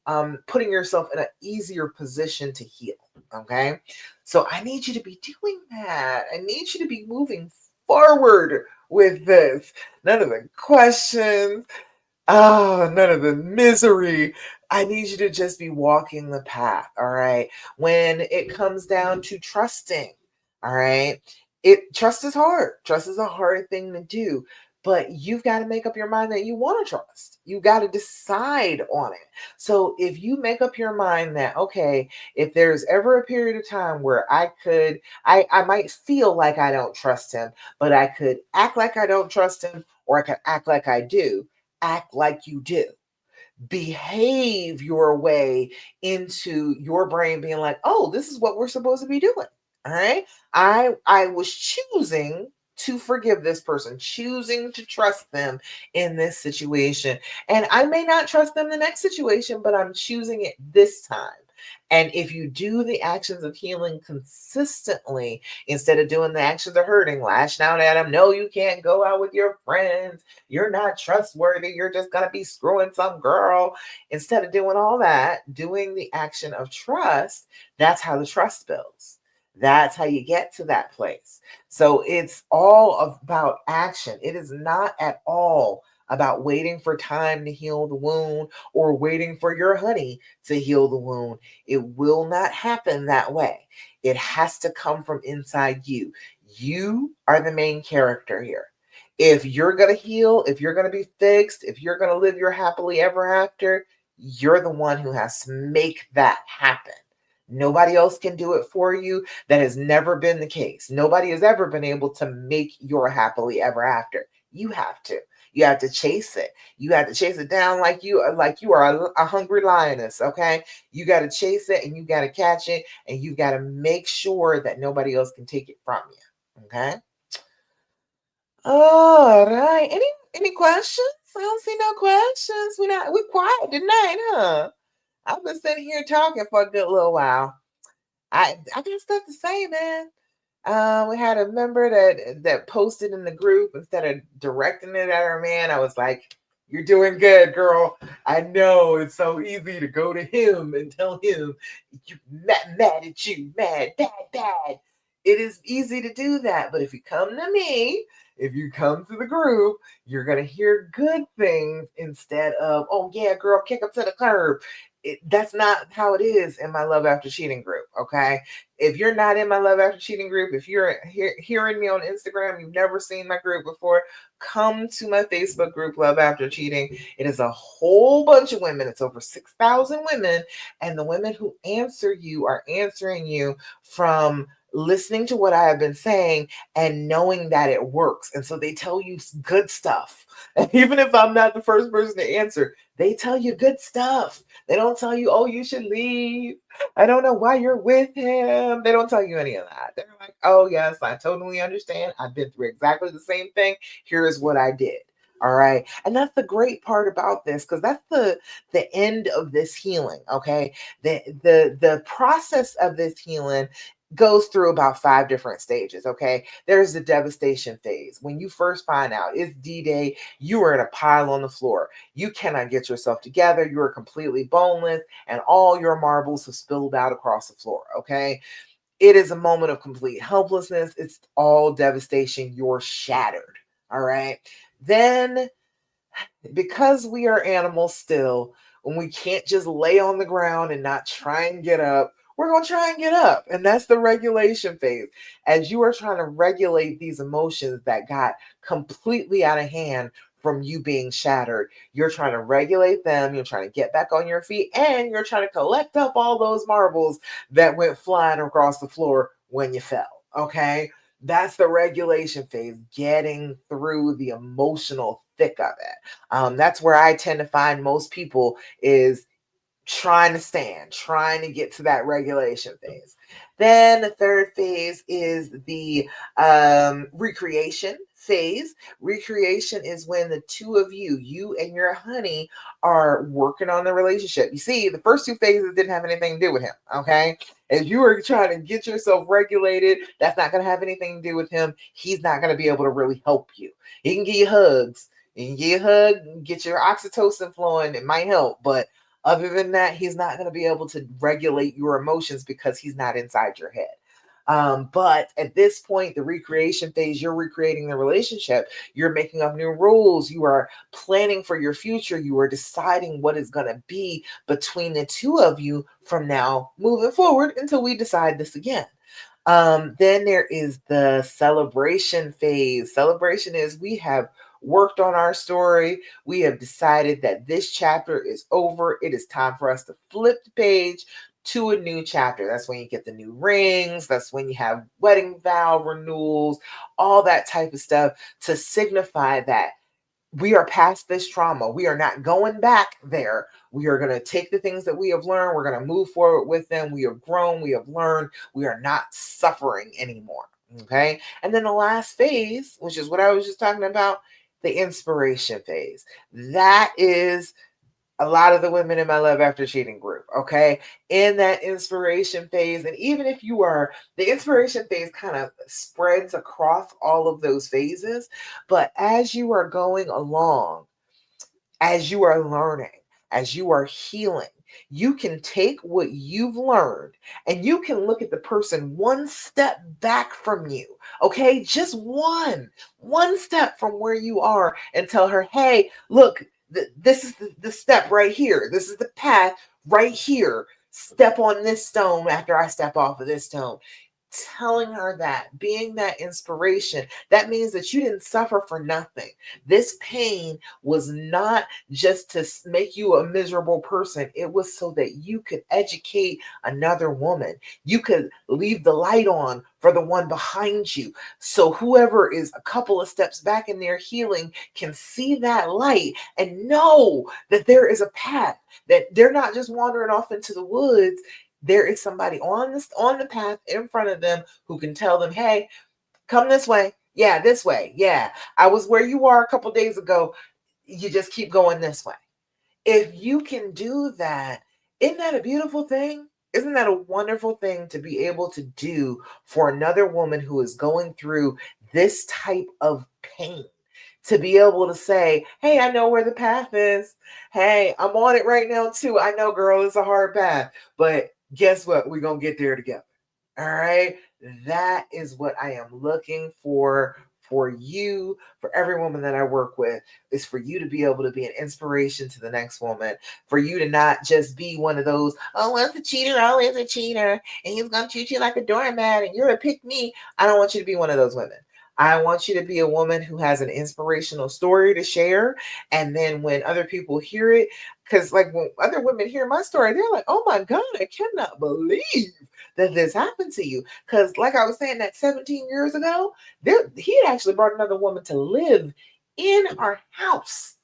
putting yourself in an easier position to heal. Okay. So I need you to be doing that. I need you to be moving forward with this. None of the questions. Oh, none of the misery. I need you to just be walking the path. All right. When it comes down to trusting, all right. Trust is hard. Trust is a hard thing to do, but you've got to make up your mind that you want to trust. You got to decide on it. So if you make up your mind that, okay, if there's ever a period of time where I might feel like I don't trust him, but I could act like I don't trust him, or I could act like I do. Act like you do. Behave your way into your brain being like, oh, this is what we're supposed to be doing. All right. I was choosing to forgive this person, choosing to trust them in this situation. And I may not trust them the next situation, but I'm choosing it this time. And if you do the actions of healing consistently, instead of doing the actions of hurting, lashing out at them, no, you can't go out with your friends, you're not trustworthy, you're just going to be screwing some girl. Instead of doing all that, doing the action of trust, that's how the trust builds. That's how you get to that place. So it's all about action. It is not at all about waiting for time to heal the wound or waiting for your honey to heal the wound. It will not happen that way. It has to come from inside you. You are the main character here. If you're going to heal, if you're going to be fixed, if you're going to live your happily ever after, you're the one who has to make that happen. Nobody else can do it for you. That has never been the case. Nobody has ever been able to make your happily ever after. You have to. You have to chase it. You have to chase it down like you are a hungry lioness, okay? You got to chase it and you got to catch it and you got to make sure that nobody else can take it from you, okay? All right. Any questions? I don't see no questions. We quiet tonight, huh? I've been sitting here talking for a good little while. I got stuff to say, man. We had a member that posted in the group instead of directing it at her man. I was like, "You're doing good, girl. I know it's so easy to go to him and tell him you mad at you, mad, bad. It is easy to do that, but if you come to me, if you come to the group, you're gonna hear good things instead of, oh yeah, girl, kick him to the curb. That's not how it is in my Love After Cheating group, okay? If you're not in my Love After Cheating group, if you're hearing me on Instagram, you've never seen my group before, come to my Facebook group, Love After Cheating. It is a whole bunch of women. It's over 6,000 women. And the women who answer you are answering you from listening to what I have been saying and knowing that it works. And so they tell you good stuff. And even if I'm not the first person to answer, they tell you good stuff. They don't tell you, oh, you should leave. I don't know why you're with him. They don't tell you any of that. They're like, oh, yes, I totally understand. I've been through exactly the same thing. Here is what I did. All right. And that's the great part about this, because that's the end of this healing. Okay. The process of this healing goes through about 5 different stages. Okay. There's the devastation phase. When you first find out it's D-Day, you are in a pile on the floor. You cannot get yourself together. You are completely boneless and all your marbles have spilled out across the floor. Okay. It is a moment of complete helplessness. It's all devastation. You're shattered. All right. Then, because we are animals still, when we can't just lay on the ground and not try and get up, we're going to try and get up. And that's the regulation phase. As you are trying to regulate these emotions that got completely out of hand from you being shattered, you're trying to regulate them, you're trying to get back on your feet, and you're trying to collect up all those marbles that went flying across the floor when you fell. Okay. That's the regulation phase, getting through the emotional thick of it. That's where I tend to find most people is trying to stand, trying to get to that regulation phase. Then the third phase is the recreation phase. Recreation is when the two of you and your honey, are working on the relationship. You see, the first 2 phases didn't have anything to do with him, okay? If you are trying to get yourself regulated, that's not going to have anything to do with him. He's not going to be able to really help you. He can give you hugs. You can get a hug, get your oxytocin flowing. It might help, but other than that, he's not going to be able to regulate your emotions because he's not inside your head. But at this point, the recreation phase, you're recreating the relationship. You're making up new rules. You are planning for your future. You are deciding what is going to be between the two of you from now moving forward until we decide this again. Then there is the celebration phase. Celebration is we have worked on our story. We have decided that this chapter is over. It is time for us to flip the page to a new chapter. That's when you get the new rings. That's when you have wedding vow renewals, all that type of stuff to signify that we are past this trauma. We are not going back there. We are going to take the things that we have learned. We're going to move forward with them. We have grown. We have learned. We are not suffering anymore. Okay. And then the last phase, which is what I was just talking about, the inspiration phase. That is a lot of the women in my love after cheating group, okay? In that inspiration phase. And even if you are, the inspiration phase kind of spreads across all of those phases. But as you are going along, as you are learning, as you are healing, you can take what you've learned and you can look at the person one step back from you. Okay? Just one step from where you are and tell her, hey, look, this is the step right here. This is the path right here. Step on this stone after I step off of this stone. Telling her that, being that inspiration, that means that you didn't suffer for nothing. This pain was not just to make you a miserable person, it was so that you could educate another woman. You could leave the light on for the one behind you. So whoever is a couple of steps back in their healing can see that light and know that there is a path, that they're not just wandering off into the woods. There is somebody on the path in front of them who can tell them, hey, come this way. Yeah, this way. Yeah, I was where you are a couple days ago. You just keep going this way. If you can do that, isn't that a beautiful thing? Isn't that a wonderful thing to be able to do for another woman who is going through this type of pain? To be able to say, hey, I know where the path is. Hey, I'm on it right now too. I know, girl, it's a hard path, but guess what? We're going to get there together. All right. That is what I am looking for you, for every woman that I work with, is for you to be able to be an inspiration to the next woman, for you to not just be one of those, oh, once a cheater, always a cheater, and he's going to treat you like a doormat and you're a pick me. I don't want you to be one of those women. I want you to be a woman who has an inspirational story to share. And then when other people hear it, because like when other women hear my story, they're like, oh my God, I cannot believe that this happened to you. Because like I was saying, that 17 years ago, he had actually brought another woman to live in our house,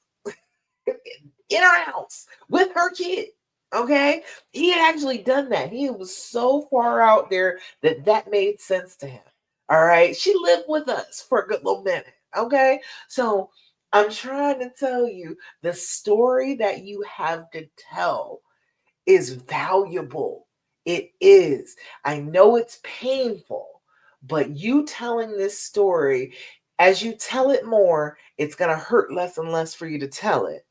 in our house with her kid. Okay. He had actually done that. He was so far out there that that made sense to him. All right. She lived with us for a good little minute. Okay. So I'm trying to tell you, the story that you have to tell is valuable. It is. I know it's painful, but you telling this story, as you tell it more, it's going to hurt less and less for you to tell it.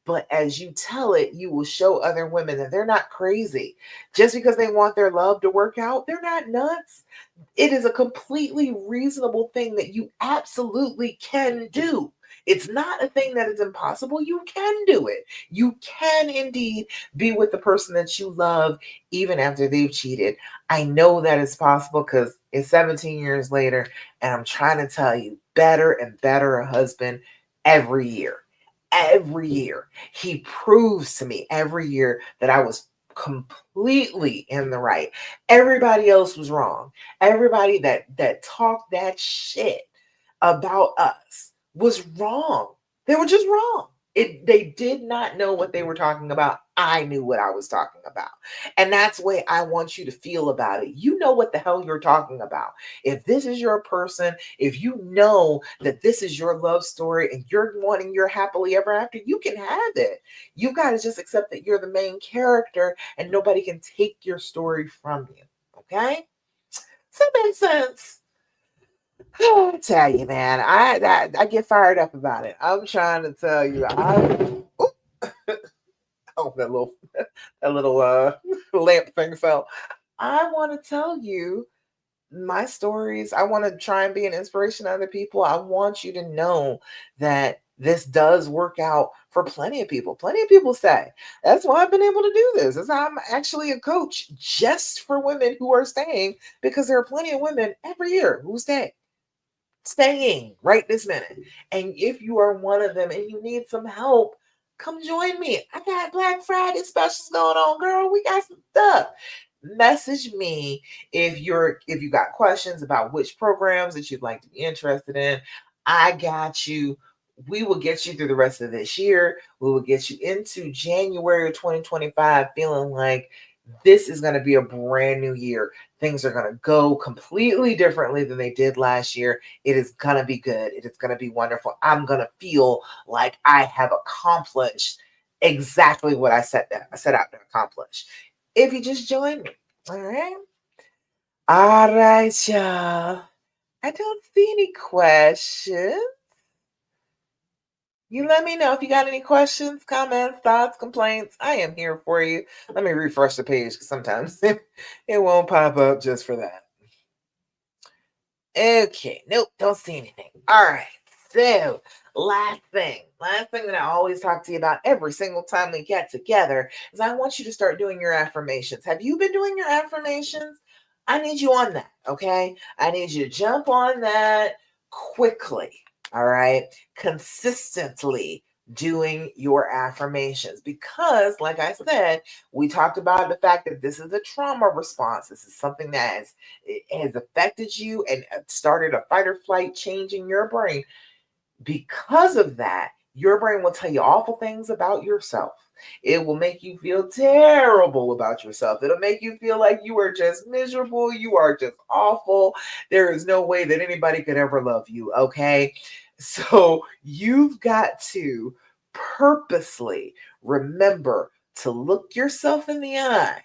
But as you tell it, you will show other women that they're not crazy. Just because they want their love to work out, they're not nuts. It is a completely reasonable thing that you absolutely can do. It's not a thing that is impossible. You can do it. You can indeed be with the person that you love even after they've cheated. I know that it's possible because it's 17 years later, and I'm trying to tell you, better and better a husband every year. Every year. He proves to me every year that I was completely in the right. Everybody else was wrong. Everybody that talked that shit about us was wrong. They were just wrong. They did not know what they were talking about. I knew what I was talking about. And that's the way I want you to feel about it. You know what the hell you're talking about. If this is your person, if you know that this is your love story and you're wanting your happily ever after, you can have it. You got to just accept that you're the main character and nobody can take your story from you. Okay? Does that make sense? I tell you, man, I get fired up about it. I'm trying to tell you, oh, that little lamp thing fell. I want to tell you my stories. I want to try and be an inspiration to other people. I want you to know that this does work out for plenty of people. Plenty of people say. That's why I've been able to do this. Is I'm actually a coach just for women who are staying, because there are plenty of women every year who staying right this minute. And if you are one of them and you need some help, come join me. I got Black Friday specials going on, girl. We got some stuff. Message me if you got questions about which programs that you'd like to be interested in. I got you. We will get you through the rest of this year. We will get you into January of 2025 feeling like This is going to be a brand new year. Things are going to go completely differently than they did last year. It is going to be good. It is going to be wonderful. I'm going to feel like I have accomplished exactly what I set out to accomplish. If you just join me. All right. All right, y'all. I don't see any questions. You let me know if you got any questions, comments, thoughts, complaints. I am here for you. Let me refresh the page because sometimes it won't pop up just for that. Okay, nope, don't see anything. All right, so last thing that I always talk to you about every single time we get together is I want you to start doing your affirmations. Have you been doing your affirmations? I need you on that, okay? I need you to jump on that quickly, all right? Consistently doing your affirmations because, like I said, we talked about the fact that this is a trauma response. This is something that has affected you and started a fight or flight change in your brain. Because of that, your brain will tell you awful things about yourself. It will make you feel terrible about yourself. It'll make you feel like you are just miserable. You are just awful. There is no way that anybody could ever love you. Okay. So you've got to purposely remember to look yourself in the eye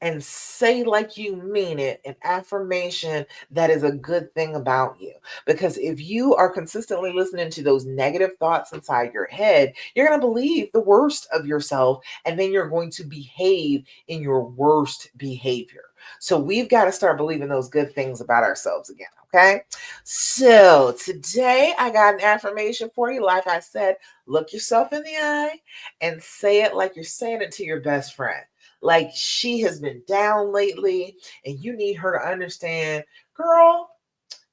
and say like you mean it an affirmation that is a good thing about you. Because if you are consistently listening to those negative thoughts inside your head, you're going to believe the worst of yourself and then you're going to behave in your worst behavior. So we've got to start believing those good things about ourselves again. Okay. So today I got an affirmation for you. Like I said, look yourself in the eye and say it like you're saying it to your best friend, like she has been down lately and you need her to understand, girl,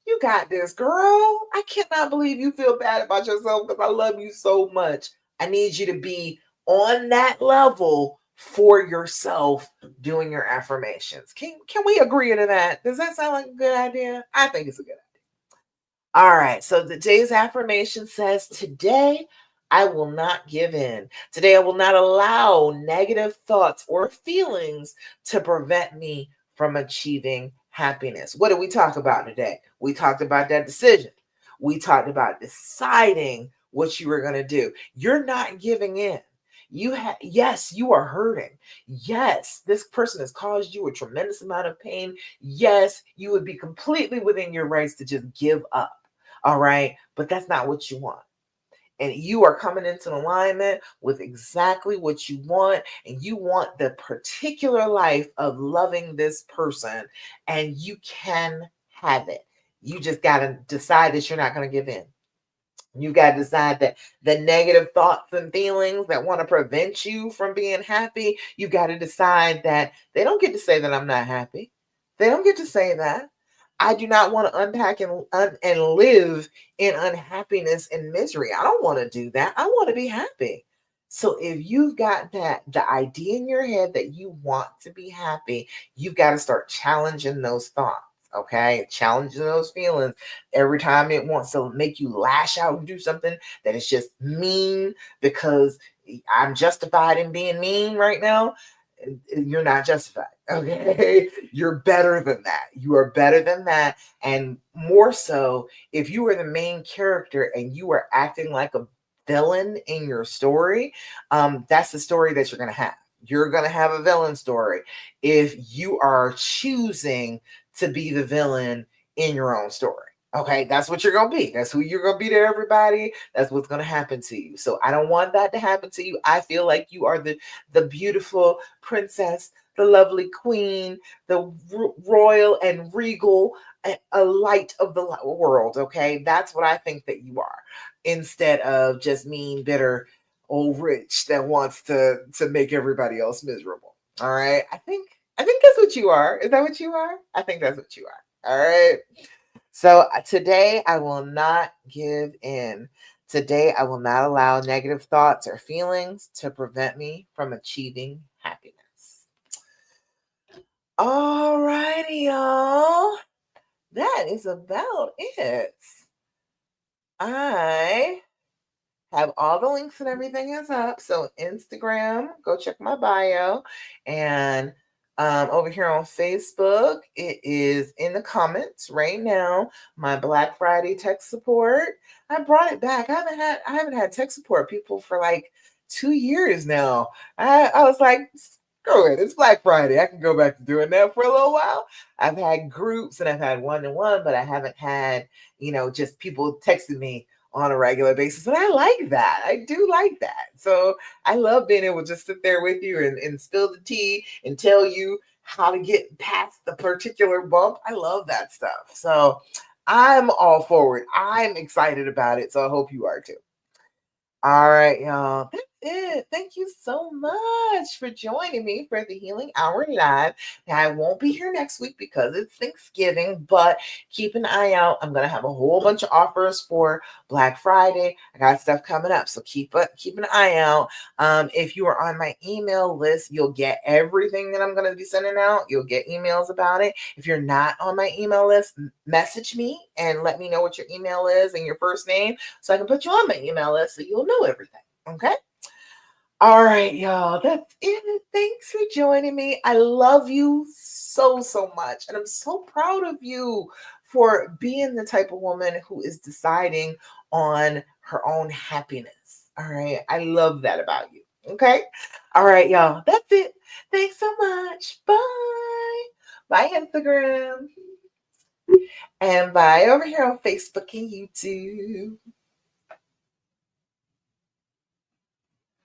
you got this, girl. I cannot believe you feel bad about yourself because I love you so much. I need you to be on that level for yourself doing your affirmations. Can we agree to that? Does that sound like a good idea? I think it's a good idea. All right. So today's affirmation says, today I will not give in. Today I will not allow negative thoughts or feelings to prevent me from achieving happiness. What did we talk about today? We talked about that decision. We talked about deciding what you were going to do. You're not giving in. Yes, you are hurting. Yes, this person has caused you a tremendous amount of pain. Yes, you would be completely within your rights to just give up. All right. But that's not what you want. And you are coming into alignment with exactly what you want. And you want the particular life of loving this person. And you can have it. You just got to decide that you're not going to give in. You got to decide that the negative thoughts and feelings that want to prevent you from being happy, you got to decide that they don't get to say that I'm not happy. They don't get to say that. I do not want to unpack and live in unhappiness and misery. I don't want to do that. I want to be happy. So if you've got the idea in your head that you want to be happy, you've got to start challenging those thoughts. Okay, challenging those feelings every time it wants to make you lash out and do something that is just mean because I'm justified in being mean right now. You're not justified. Okay. You're better than that. You are better than that. And more so, if you are the main character and you are acting like a villain in your story, that's the story that you're going to have. You're going to have a villain story if you are choosing to be the villain in your own story. Okay, that's what you're going to be. That's who you're going to be to everybody. That's what's going to happen to you. So I don't want that to happen to you. I feel like you are the beautiful princess, the lovely queen, the royal and regal, a light of the world. Okay, that's what I think that you are, instead of just mean, bitter, old rich that wants to make everybody else miserable. All right, I think that's what you are. Is that what you are? I think that's what you are. All right. So today I will not give in. Today I will not allow negative thoughts or feelings to prevent me from achieving happiness. All righty, y'all. That is about it. I have all the links and everything is up. So Instagram, go check my bio and Over here on Facebook, it is in the comments right now. My Black Friday tech support. I brought it back. I haven't had tech support people for like 2 years now. I was like, screw it. It's Black Friday. I can go back to doing that for a little while. I've had groups and I've had one-to-one, but I haven't had, just people texting me on a regular basis. And I like that. I do like that. So I love being able to just sit there with you and spill the tea and tell you how to get past the particular bump. I love that stuff. So I'm all forward. I'm excited about it. So I hope you are too. All right, y'all. That's it. Thank you so much for joining me for the Healing Hour Live. Now, I won't be here next week because it's Thanksgiving, but keep an eye out. I'm going to have a whole bunch of offers for Black Friday. I got stuff coming up, so keep an eye out. If you are on my email list, you'll get everything that I'm going to be sending out. You'll get emails about it. If you're not on my email list, message me and let me know what your email is and your first name so I can put you on my email list so you'll know everything. Okay? All right, y'all. That's it. Thanks for joining me. I love you so, so much. And I'm so proud of you for being the type of woman who is deciding on her own happiness. All right. I love that about you. Okay. All right, y'all. That's it. Thanks so much. Bye. Bye, Instagram. And bye over here on Facebook and YouTube.